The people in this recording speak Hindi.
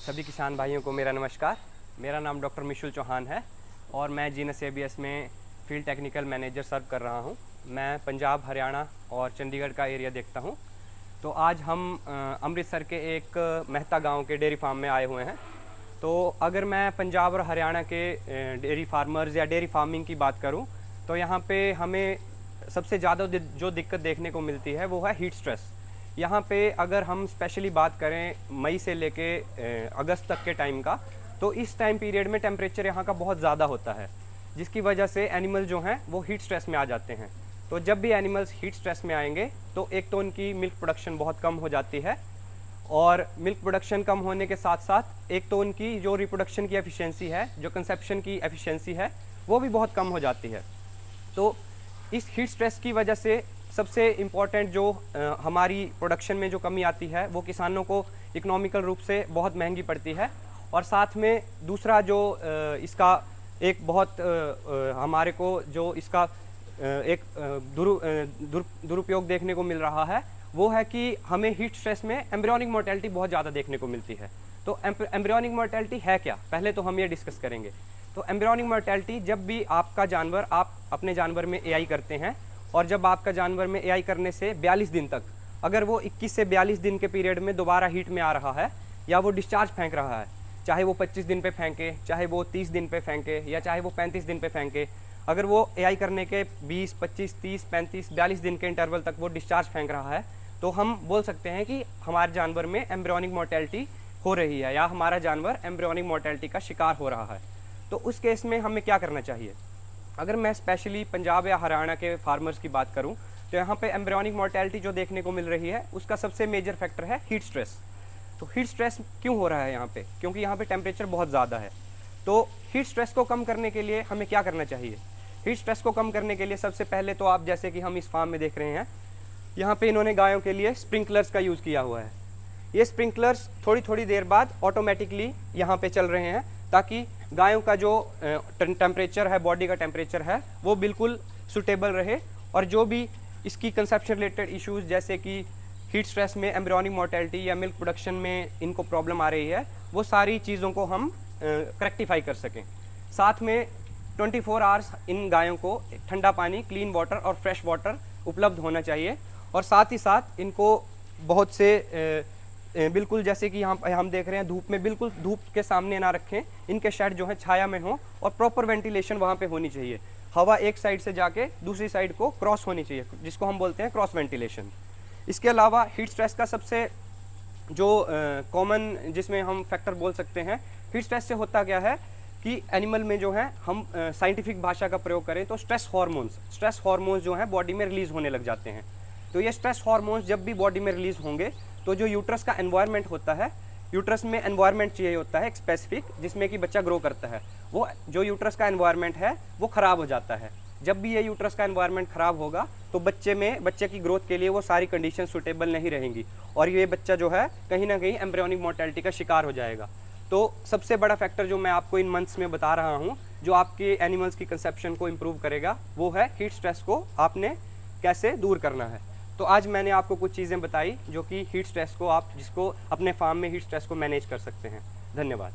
सभी किसान भाइयों को मेरा नमस्कार। मेरा नाम डॉक्टर मिशुल चौहान है और मैं जीनस एबीएस में फील्ड टेक्निकल मैनेजर सर्व कर रहा हूं। मैं पंजाब, हरियाणा और चंडीगढ़ का एरिया देखता हूं। तो आज हम अमृतसर के एक मेहता गांव के डेयरी फार्म में आए हुए हैं। तो अगर मैं पंजाब और हरियाणा के डेयरी फार्मर्स या डेयरी फार्मिंग की बात करूं तो यहाँ पे हमें सबसे ज़्यादा जो दिक्कत देखने को मिलती है वो है हीट स्ट्रेस। यहाँ पे अगर हम स्पेशली बात करें मई से लेके अगस्त तक के टाइम का, तो इस टाइम पीरियड में टेम्परेचर यहाँ का बहुत ज़्यादा होता है, जिसकी वजह से एनिमल जो हैं वो हीट स्ट्रेस में आ जाते हैं। तो जब भी एनिमल्स हीट स्ट्रेस में आएंगे तो एक तो उनकी मिल्क प्रोडक्शन बहुत कम हो जाती है, और मिल्क प्रोडक्शन कम होने के साथ साथ एक तो उनकी जो रिप्रोडक्शन की एफिशिएंसी है, जो कंसेप्शन की एफिशिएंसी है, वो भी बहुत कम हो जाती है। तो इस हीट स्ट्रेस की वजह से सबसे इम्पॉर्टेंट जो हमारी प्रोडक्शन में जो कमी आती है वो किसानों को इकोनॉमिकल रूप से बहुत महंगी पड़ती है। और साथ में दूसरा जो इसका एक बहुत हमारे को जो इसका एक दुरुपयोग देखने को मिल रहा है वो है कि हमें हीट स्ट्रेस में एम्ब्रियोनिक मोर्टेलिटी बहुत ज़्यादा देखने को मिलती है। तो एम्ब्रियोनिक मोर्टेलिटी है क्या, पहले तो हम ये डिस्कस करेंगे। तो एम्ब्रियोनिक मोर्टेलिटी, जब भी आपका जानवर, आप अपने जानवर में एआई करते हैं और जब आपका जानवर में एआई करने से 42 दिन तक अगर वो 21 से 42 दिन के पीरियड में दोबारा हीट में आ रहा है या वो डिस्चार्ज फेंक रहा है, चाहे वो 25 दिन पे फेंके, चाहे वो 30 दिन पे फेंके या चाहे वो 35 दिन पे फेंके, अगर वो एआई करने के 20, 25, 30, 35, 42 दिन के इंटरवल तक वो डिस्चार्ज फेंक रहा है, तो हम बोल सकते हैं कि हमारे जानवर में एम्ब्रियोनिक मोर्टेलिटी हो रही है या हमारा जानवर एम्ब्रियोनिक मोर्टेलिटी का शिकार हो रहा है। तो उस केस में हमें क्या करना चाहिए? अगर मैं स्पेशली पंजाब या हरियाणा के फार्मर्स की बात करूं तो यहाँ पे एम्ब्रियोनिक मोर्टेलिटी जो देखने को मिल रही है उसका सबसे मेजर फैक्टर है हीट स्ट्रेस। तो हीट स्ट्रेस क्यों हो रहा है यहाँ पे? क्योंकि यहाँ पे टेम्परेचर बहुत ज़्यादा है। तो हीट स्ट्रेस को कम करने के लिए हमें क्या करना चाहिए? हीट स्ट्रेस को कम करने के लिए सबसे पहले तो आप, जैसे कि हम इस फार्म में देख रहे हैं, यहाँ पे इन्होंने गायों के लिए स्प्रिंकलर्स का यूज़ किया हुआ है। ये स्प्रिंकलर्स थोड़ी थोड़ी देर बाद ऑटोमेटिकली यहाँ पे चल रहे हैं ताकि गायों का जो टेम्परेचर है, बॉडी का टेम्परेचर है, वो बिल्कुल सूटेबल रहे। और जो भी इसकी कंसेप्शन रिलेटेड इश्यूज़ जैसे कि हीट स्ट्रेस में एम्ब्रियोनिक मोर्टेलिटी या मिल्क प्रोडक्शन में इनको प्रॉब्लम आ रही है, वो सारी चीज़ों को हम करेक्टिफाई कर सकें। साथ में 24 आवर्स इन गायों को ठंडा पानी, क्लीन वाटर और फ्रेश वाटर उपलब्ध होना चाहिए। और साथ ही साथ इनको बहुत से बिल्कुल, जैसे कि यहाँ हम देख रहे हैं, धूप में, बिल्कुल धूप के सामने ना रखें, इनके शेड जो है छाया में हो और प्रॉपर वेंटिलेशन वहाँ पे होनी चाहिए। हवा एक साइड से जाके दूसरी साइड को क्रॉस होनी चाहिए, जिसको हम बोलते हैं क्रॉस वेंटिलेशन। इसके अलावा हीट स्ट्रेस का सबसे जो कॉमन जिसमें हम फैक्टर बोल सकते हैं, हीट स्ट्रेस से होता क्या है कि एनिमल में जो है, हम साइंटिफिक भाषा का प्रयोग करें तो स्ट्रेस हार्मोन्स जो हैं बॉडी में रिलीज़ होने लग जाते हैं। तो ये स्ट्रेस हार्मोन्स जब भी बॉडी में रिलीज़ होंगे तो जो यूट्रस का एनवायरनमेंट होता है, यूट्रस में एनवायरनमेंट चाहिए होता है एक स्पेसिफिक, जिसमें कि बच्चा ग्रो करता है, वो जो यूट्रस का एनवायरनमेंट है वो ख़राब हो जाता है। जब भी ये यूट्रस का एनवायरनमेंट ख़राब होगा तो बच्चे की ग्रोथ के लिए वो सारी कंडीशन सूटेबल नहीं रहेंगी और ये बच्चा जो है कहीं ना कहीं एम्ब्रियोनिक मोर्टेलिटी का शिकार हो जाएगा। तो सबसे बड़ा फैक्टर जो मैं आपको इन मंथ्स में बता रहा हूँ, जो आपके एनिमल्स की कंसेप्शन को इम्प्रूव करेगा, वो है हीट स्ट्रेस को आपने कैसे दूर करना है। तो आज मैंने आपको कुछ चीज़ें बताई जो कि हीट स्ट्रेस को, आप जिसको अपने फार्म में हीट स्ट्रेस को मैनेज कर सकते हैं। धन्यवाद।